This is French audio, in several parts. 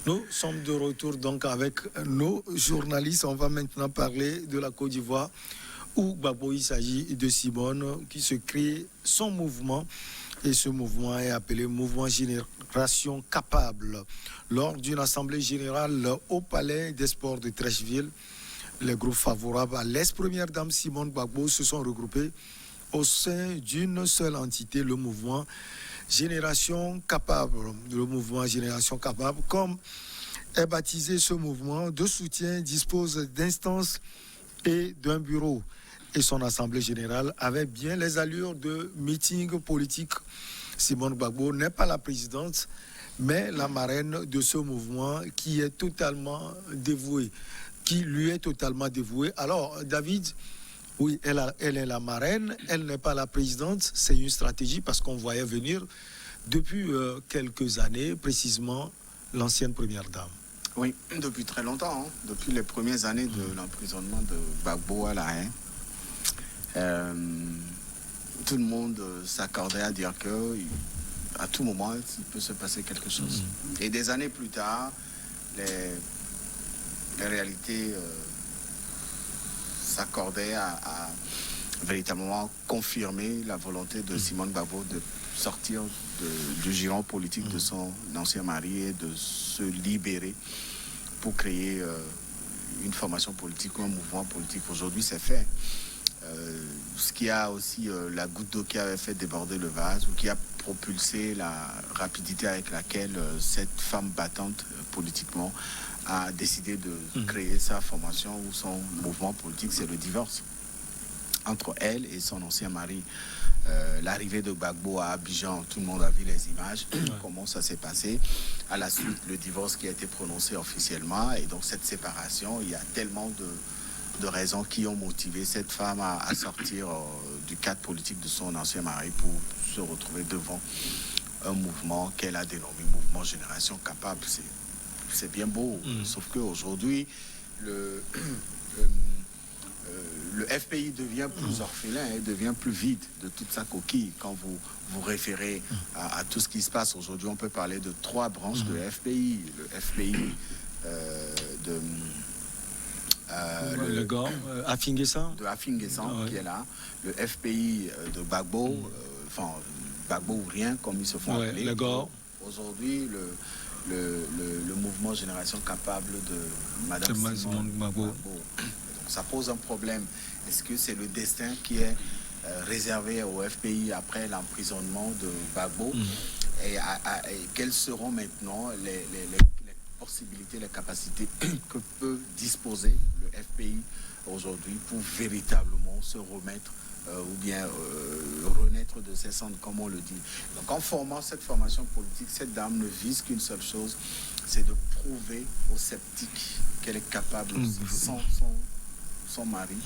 Nous sommes de retour donc avec nos journalistes. On va maintenant parler de la Côte d'Ivoire où Gbagbo, il s'agit de Simone qui se crée son mouvement. Et ce mouvement est appelé Mouvement Génération Capable. Lors d'une assemblée générale au Palais des Sports de Treichville, les groupes favorables à l'ex-première dame Simone Gbagbo se sont regroupés au sein d'une seule entité, le mouvement Génération Capable. Le mouvement Génération Capable, comme est baptisé ce mouvement de soutien, dispose d'instances et d'un bureau. Et son assemblée générale avait bien les allures de meeting politique. Simone Gbagbo n'est pas la présidente, mais la marraine de ce mouvement qui est totalement dévouée, qui lui est totalement dévouée. Alors, David, oui, elle est la marraine, elle n'est pas la présidente. C'est une stratégie parce qu'on voyait venir depuis quelques années, précisément, l'ancienne première dame. Oui, depuis très longtemps, hein, depuis les premières années de l'emprisonnement de Gbagbo à La Haye. Tout le monde s'accordait à dire que à tout moment, il peut se passer quelque chose. Et des années plus tard, les réalités s'accordaient à véritablement confirmer la volonté de Simone Gbagbo de sortir du giron politique de son ancien mari et de se libérer pour créer une formation politique ou un mouvement politique. Aujourd'hui, c'est fait. Ce qui a aussi la goutte d'eau qui avait fait déborder le vase ou qui a propulsé la rapidité avec laquelle cette femme battante politiquement a décidé de créer sa formation ou son mouvement politique, c'est le divorce entre elle et son ancien mari. L'arrivée de Gbagbo à Abidjan, tout le monde a vu les images, comment ça s'est passé. À la suite, le divorce qui a été prononcé officiellement. Et donc cette séparation, il y a tellement de raisons qui ont motivé cette femme à sortir du cadre politique de son ancien mari pour se retrouver devant un mouvement qu'elle a dénommé Mouvement Génération Capable. C'est bien beau, sauf qu'aujourd'hui, le FPI devient plus orphelin et devient plus vide de toute sa coquille. Quand vous vous référez à tout ce qui se passe aujourd'hui, on peut parler de 3 branches de FPI. Le FPI le gars, Afinguessan. De Afinguessan, qui est là. Le FPI de Gbagbo, enfin, Gbagbo ou rien, comme ils se font appeler. Le gars. Aujourd'hui, le mouvement Génération Capable de Madame Simone Gbagbo. Ça pose un problème. Est-ce que c'est le destin qui est réservé au FPI après l'emprisonnement de Gbagbo et quelles seront maintenant les possibilités, les capacités que peut disposer le FPI aujourd'hui pour véritablement se remettre ou bien renaître de ses cendres, comme on le dit. Donc en formant cette formation politique, cette dame ne vise qu'une seule chose, c'est de prouver aux sceptiques qu'elle est capable, sans son mari,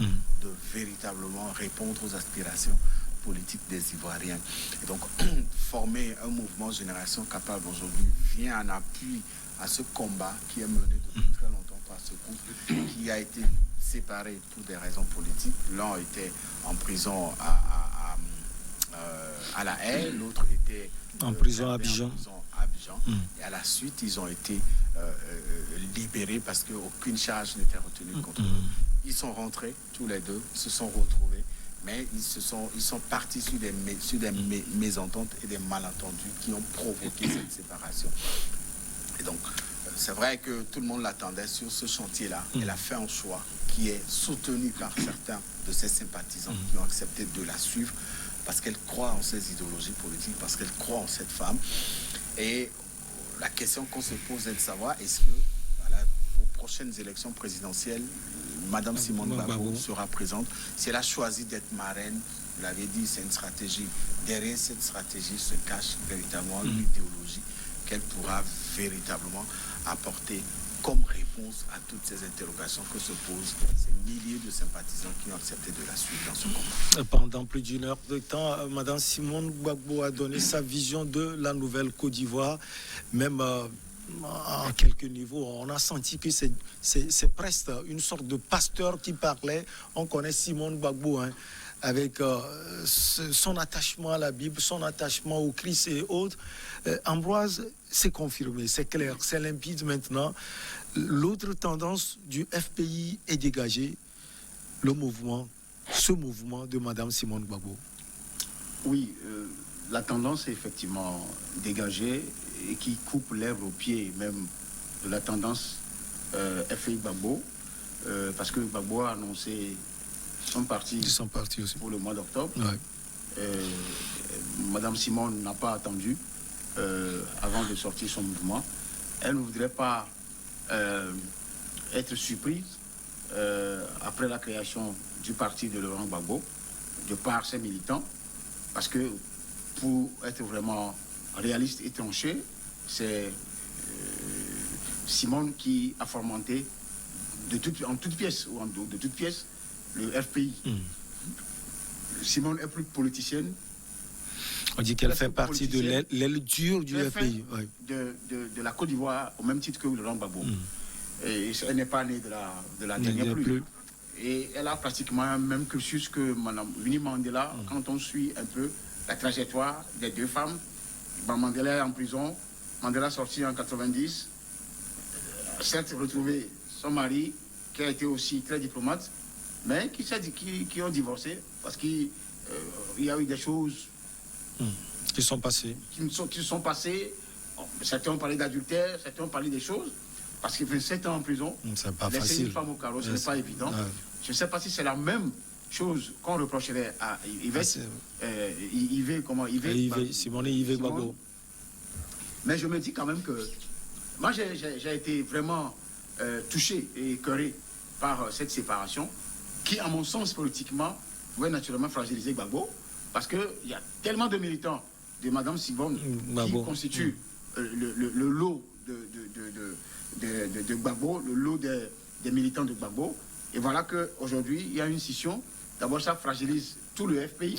de véritablement répondre aux aspirations politiques des Ivoiriens. Et donc former un mouvement Génération Capable aujourd'hui vient en appui à ce combat qui est mené depuis très longtemps par ce groupe qui a été séparé pour des raisons politiques. L'un était en prison à La Haye, l'autre était en prison à Abidjan. Et à la suite, ils ont été libérés parce qu'aucune charge n'était retenue contre eux. Ils sont rentrés, tous les deux, se sont retrouvés, mais ils sont partis sur des mésententes et des malentendus qui ont provoqué cette séparation. Et donc, c'est vrai que tout le monde l'attendait sur ce chantier-là. Elle a fait un choix qui est soutenu par certains de ses sympathisants qui ont accepté de la suivre parce qu'elle croit en ses idéologies politiques, parce qu'elle croit en cette femme. Et la question qu'on se pose est de savoir est-ce que, aux prochaines élections présidentielles, Madame Simone Gbagbo sera présente. Si elle a choisi d'être marraine, vous l'avez dit, c'est une stratégie. Derrière cette stratégie se cache véritablement l'idéologie qu'elle pourra véritablement apporter comme réponse à toutes ces interrogations que se posent ces milliers de sympathisants qui ont accepté de la suivre dans ce combat. Pendant plus d'une heure de temps, Madame Simone Gbagbo a donné sa vision de la nouvelle Côte d'Ivoire, même à quelques niveaux. On a senti que c'est presque une sorte de pasteur qui parlait. On connaît Simone Gbagbo, hein. avec son attachement à la Bible, son attachement au Christ et autres. Ambroise, c'est confirmé, c'est clair, c'est limpide maintenant. L'autre tendance du FPI est dégagée, ce mouvement de Mme Simone Gbagbo. Oui, la tendance est effectivement dégagée et qui coupe l'herbe au pied même de la tendance FPI Gbagbo, parce que Gbagbo a annoncé son parti aussi pour le mois d'octobre. Ouais. Mme Simone n'a pas attendu avant de sortir son mouvement. Elle ne voudrait pas être surprise après la création du parti de Laurent Gbagbo, de par ses militants, parce que pour être vraiment réaliste et tranché, c'est Simone qui a fomenté en toute pièce, ou en dehors de toute pièce, le FPI. Simone est plus politicienne. On dit qu'elle fait partie de l'aile dure du FPI. Oui. De la Côte d'Ivoire, au même titre que Laurent Gbagbo. Et elle n'est pas née de la dernière pluie. Et elle a pratiquement un même cursus que Mme Winnie Mandela, quand on suit un peu la trajectoire des deux femmes. Mandela est en prison, Mandela sorti en 90, certes retrouvé son mari, qui a été aussi très diplomate, mais qui ont divorcé parce qu'il y a eu des choses qui sont passées. Qui sont passées. Certains ont parlé d'adultère, certains ont parlé des choses, parce qu'il fait 7 ans en prison. C'est pas laisser facile. Une femme au carreau, ce n'est pas évident. Je ne sais pas si c'est la même chose qu'on reprocherait à Yvette. Simone Yves Gbagbo. Mais je me dis quand même que moi j'ai été vraiment touché et écœuré par cette séparation qui, à mon sens politiquement, pouvait naturellement fragiliser Gbagbo, parce qu'il y a tellement de militants de Mme Simone qui constituent le lot de Gbagbo, le lot des militants de Gbagbo. Et voilà qu'aujourd'hui, il y a une scission. D'abord, ça fragilise tout le FPI,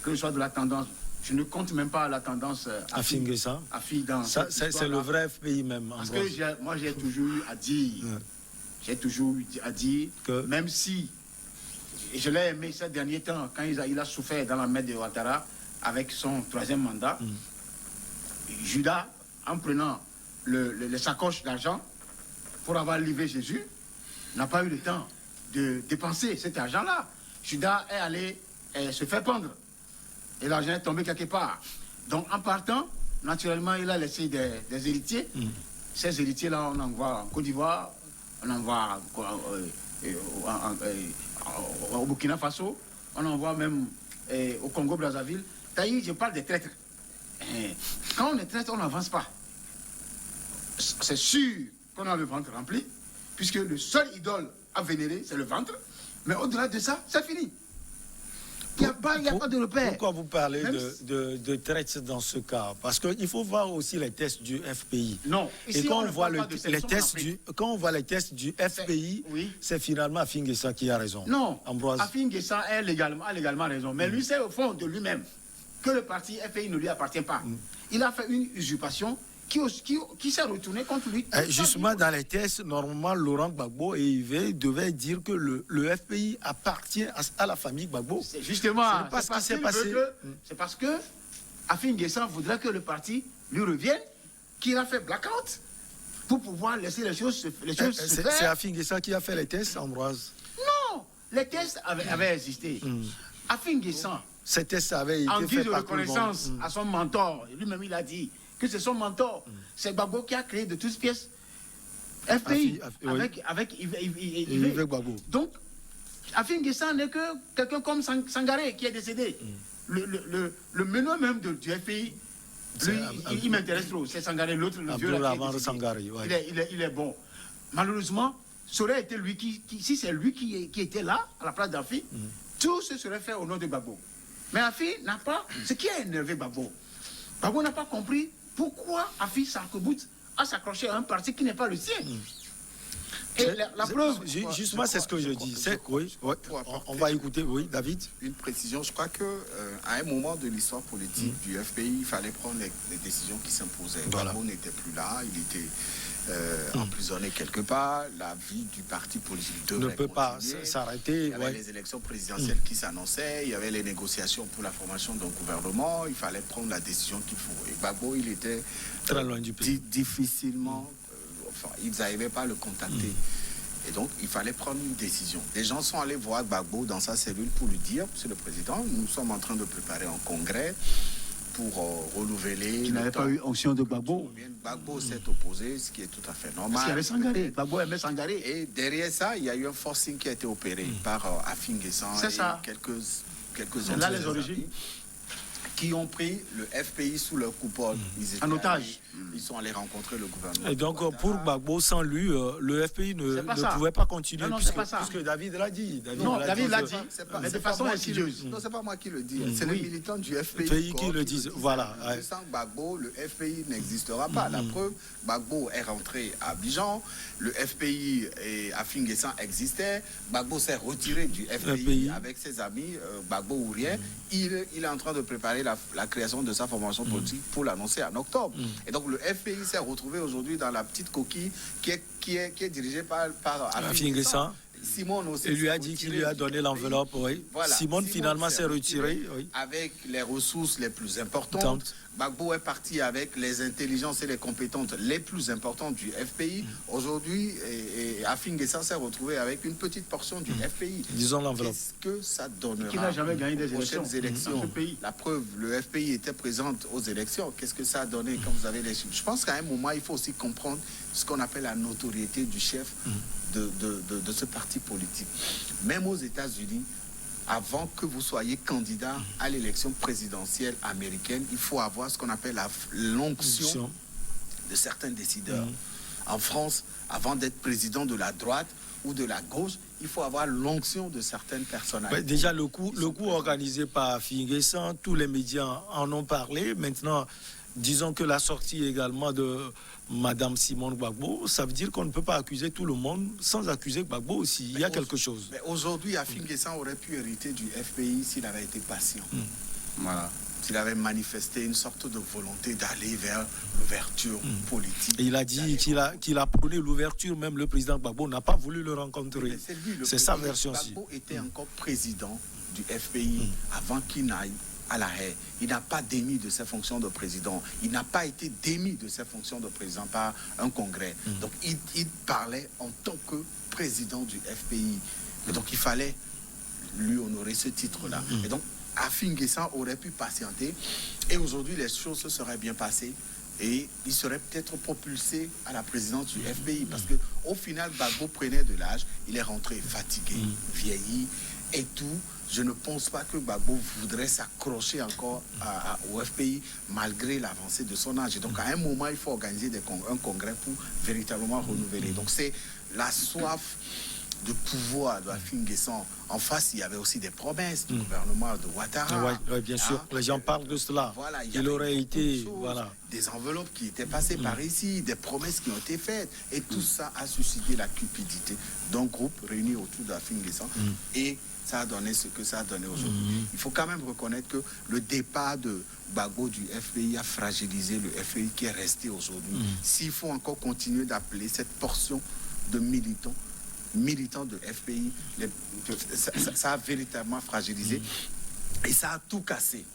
que ce soit de la tendance. Je ne compte même pas la tendance à Finguessa. C'est le vrai FPI même. Parce que moi, j'ai toujours eu à dire, que même si je l'ai aimé ces derniers temps, quand il a souffert dans la main de Ouattara avec son 3e mandat, Judas, en prenant les sacoches d'argent pour avoir livré Jésus, n'a pas eu le temps de dépenser cet argent-là. Judas est allé se faire pendre. Et l'argent est tombé quelque part. Donc, en partant, naturellement, il a laissé des héritiers. Ces héritiers-là, on en voit en Côte d'Ivoire, on en voit au Burkina Faso, on en voit même au Congo-Brazzaville. D'ailleurs, je parle des traîtres. Quand on est traître, on n'avance pas. C'est sûr qu'on a le ventre rempli, puisque le seul idole à vénérer, c'est le ventre. Mais au-delà de ça, c'est fini. Il n'y a pas de repère. Pourquoi vous parlez de traite dans ce cas? Parce qu'il faut voir aussi les tests du FPI. Non. Ici, et quand on voit les tests du FPI, c'est finalement Finguessa qui a raison. Non, Ambroise. Finguessa a légalement raison. Mais lui, c'est au fond de lui-même que le parti FPI ne lui appartient pas. Il a fait une usurpation qui s'est retourné contre lui. Justement, dans les tests, normalement, Laurent Gbagbo et Yves devaient dire que le FPI appartient à la famille Gbagbo. C'est justement ce qui s'est passé. C'est parce que Finguessa voudrait que le parti lui revienne, qu'il a fait blackout pour pouvoir laisser les choses se faire. C'est Finguessa qui a fait les tests, Ambroise? Non, les tests avaient existé. Finguessa, ces tests avaient été en guise faits de reconnaissance à son mentor, lui-même il a dit que c'est son mentor. C'est Gbagbo qui a créé de toutes pièces FPI avec Yves Gbagbo. Donc, Finguessa n'est que quelqu'un comme Sangaré qui est décédé. Le meneur même du FPI, lui, il m'intéresse trop. C'est Sangaré, l'autre, le vieux là, Sangaré, il est bon. Malheureusement, ça aurait été lui si c'est lui qui était là, à la place d'Afi, tout ce serait fait au nom de Gbagbo. Mais Afi n'a pas... Ce qui a énervé Gbagbo, Gbagbo n'a pas compris pourquoi Afi s'arc-boute à s'accrocher à un parti qui n'est pas le sien. Et la preuve... Justement, c'est ce que je dis. On va écouter, David. Une précision, je crois qu'à un moment de l'histoire politique du FPI, il fallait prendre les décisions qui s'imposaient. Gbagbo n'était plus là, il était emprisonné quelque part. La vie du parti politique ne peut pas continuer. s'arrêter. Il y avait les élections présidentielles qui s'annonçaient, il y avait les négociations pour la formation d'un gouvernement, il fallait prendre la décision qu'il faut. Et Gbagbo, il était très loin du pays. Difficilement, enfin, ils n'arrivaient pas à le contacter. Et donc, il fallait prendre une décision. Des gens sont allés voir Gbagbo dans sa cellule pour lui dire, Monsieur le Président, nous sommes en train de préparer un congrès pour renouveler... Il n'avait pas eu onction de Gbagbo. Gbagbo s'est opposé, ce qui est tout à fait normal. Parce qu'il avait Sangaré. Gbagbo aimait Sangaré. Et derrière ça, il y a eu un forcing qui a été opéré par Afin Guessan et quelques là les origines qui ont pris le FPI sous leur coupole. En otage. Ils sont allés rencontrer le gouvernement. Et donc, pour Gbagbo, sans lui, le FPI ne pouvait pas continuer. Non, puisque David l'a dit. David l'a dit, mais de façon insidieuse. Non, c'est pas moi qui le dis. C'est les militants du FPI qui le disent. Voilà. Sans Gbagbo, le FPI n'existera pas. La preuve, Gbagbo est rentré à Abidjan, le FPI et Afin Guessan existaient. Gbagbo s'est retiré du FPI avec ses amis, Gbagbo ou rien. Il est en train de préparer la création de sa formation politique pour l'annoncer en octobre. Et donc le FPI s'est retrouvé aujourd'hui dans la petite coquille qui est dirigée par Afin Guessan. Simone aussi. Il lui a dit qu'il lui a donné l'enveloppe. Oui. Voilà. Simone finalement s'est retiré. Avec les ressources les plus importantes. Gbagbo est parti avec les intelligences et les compétences les plus importantes du FPI. Aujourd'hui, Afin Guessan s'est retrouvé avec une petite portion du FPI. Disons l'enveloppe. Qu'est-ce que ça donnera? Qui n'a jamais gagné des élections dans ce pays. La preuve, le FPI était présent aux élections. Qu'est-ce que ça a donné quand vous avez les chiffres? Je pense qu'à un moment, il faut aussi comprendre ce qu'on appelle la notoriété du chef de ce parti politique. Même aux États-Unis, avant que vous soyez candidat à l'élection présidentielle américaine, il faut avoir ce qu'on appelle l'onction de certains décideurs. En France, avant d'être président de la droite ou de la gauche, il faut avoir l'onction de certaines personnalités. Déjà, le coup organisé par Afin Guessan, tous les médias en ont parlé. Maintenant, disons que la sortie également de Madame Simone Gbagbo, ça veut dire qu'on ne peut pas accuser tout le monde sans accuser Gbagbo aussi. Il y a quelque chose. Mais aujourd'hui, Afin Guessan aurait pu hériter du FPI s'il avait été patient. Voilà. S'il avait manifesté une sorte de volonté d'aller vers l'ouverture politique. Et il a dit qu'il a prôné l'ouverture, même le président Gbagbo n'a pas voulu le rencontrer. C'est sa version-ci. Gbagbo était encore président du FPI avant qu'il n'aille à la haie. Il n'a pas démis de ses fonctions de président. Il n'a pas été démis de ses fonctions de président par un congrès. Donc il parlait en tant que président du FPI. Et donc il fallait lui honorer ce titre-là. Et donc Afin Guessan aurait pu patienter. Et aujourd'hui, les choses se seraient bien passées. Et il serait peut-être propulsé à la présidence du FPI. Parce qu'au final, Gbagbo prenait de l'âge. Il est rentré fatigué, vieilli et tout. Je ne pense pas que Gbagbo voudrait s'accrocher encore au FPI malgré l'avancée de son âge. Et donc, à un moment, il faut organiser un congrès pour véritablement renouveler. Donc, c'est la soif de pouvoir de Afin Guessan. En face, il y avait aussi des promesses du gouvernement de Ouattara. Oui, bien sûr. Les gens parlent de cela. Voilà, il aurait été... Voilà. Des enveloppes qui étaient passées par ici, des promesses qui ont été faites. Et tout ça a suscité la cupidité d'un groupe réuni autour d'Afin Guessan. Et ça a donné ce que ça a donné aujourd'hui. Il faut quand même reconnaître que le départ de Gbagbo du FPI a fragilisé le FPI qui est resté aujourd'hui. S'il faut encore continuer d'appeler cette portion de militants de FPI, ça a véritablement fragilisé et ça a tout cassé.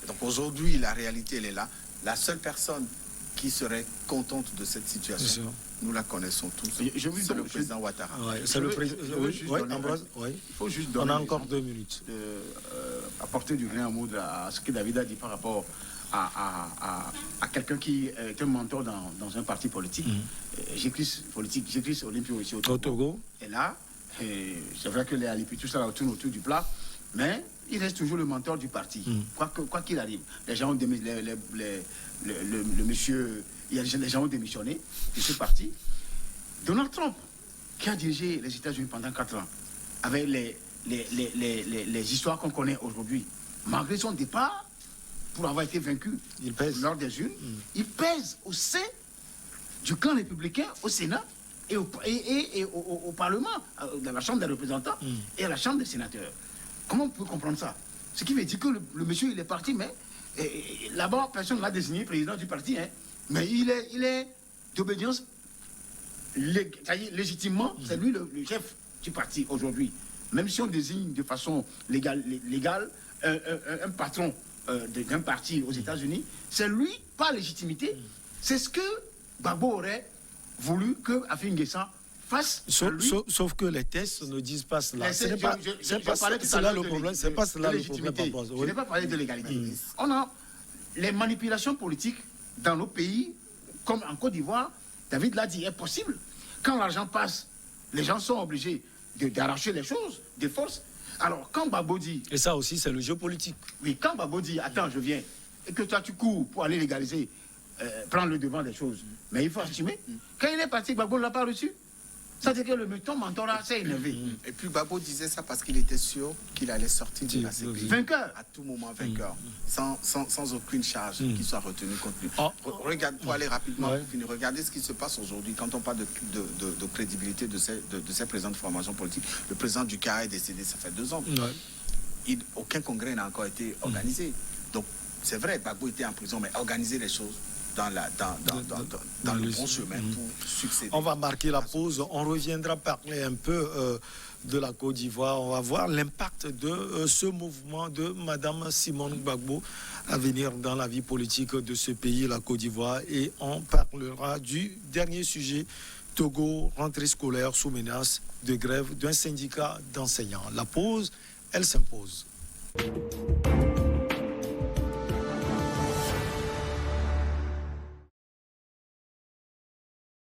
Donc aujourd'hui, la réalité, elle est là. La seule personne qui serait contente de cette situation, nous la connaissons tous, c'est le président Ouattara. C'est le président. Ambroise, il faut juste donner. On a encore 2 minutes. Apporter du grain à moudre à ce que David a dit par rapport à quelqu'un qui est un mentor dans un parti politique. J'écris Olympio aussi au Togo. Et là, c'est vrai que les Alipi, tout ça tourne autour du plat, mais il reste toujours le mentor du parti. Quoi qu'il arrive. Les gens ont les gens ont démissionné de ce parti. Donald Trump, qui a dirigé les États-Unis pendant 4 ans, avec les histoires qu'on connaît aujourd'hui, malgré son départ, pour avoir été vaincu lors des urnes, il pèse au sein du camp républicain, au Sénat et au Parlement, dans la Chambre des représentants et à la Chambre des sénateurs. Comment on peut comprendre ça? Ce qui veut dire que le monsieur, il est parti, mais là-bas, personne ne l'a désigné président du parti, mais il est d'obédience légitimement, c'est lui le chef du parti aujourd'hui. Même si on désigne de façon légale un patron d'un parti aux États-Unis, c'est lui, par légitimité. C'est ce que Gbagbo aurait voulu que Afin N'Guessan fasse. Sauf que les tests ne disent pas cela. C'est pas cela le problème. C'est pas cela le problème. Je n'ai pas parlé de l'égalité. On a les manipulations politiques dans nos pays, comme en Côte d'Ivoire. David l'a dit, est possible. Quand l'argent passe, les gens sont obligés d'arracher les choses, des forces. Alors, quand Gbagbo dit... Et ça aussi, c'est le jeu politique. Oui, quand Gbagbo dit, attends, je viens, et que toi, tu cours pour aller légaliser, prendre le devant des choses. Mais il faut assumer. Quand il est parti, Gbagbo ne l'a pas reçu. Ça veut dire que le mentorat s'est énervé. Et puis Gbagbo disait ça parce qu'il était sûr qu'il allait sortir de la CPI. Vainqueur. À tout moment vainqueur. Sans aucune charge qui soit retenue contre lui. Regarde, pour aller rapidement, regardez ce qui se passe aujourd'hui. Quand on parle de crédibilité de ces présidents de formation politique, le président du CA est décédé, ça fait 2 ans. Aucun congrès n'a encore été organisé. Donc, c'est vrai, Gbagbo était en prison, mais organiser les choses dans le bon chemin pour succéder. On va marquer la pause. On reviendra parler un peu de la Côte d'Ivoire. On va voir l'impact de ce mouvement de Madame Simone Gbagbo à venir dans la vie politique de ce pays, la Côte d'Ivoire. Et on parlera du dernier sujet, Togo, rentrée scolaire sous menace de grève d'un syndicat d'enseignants. La pause, elle s'impose.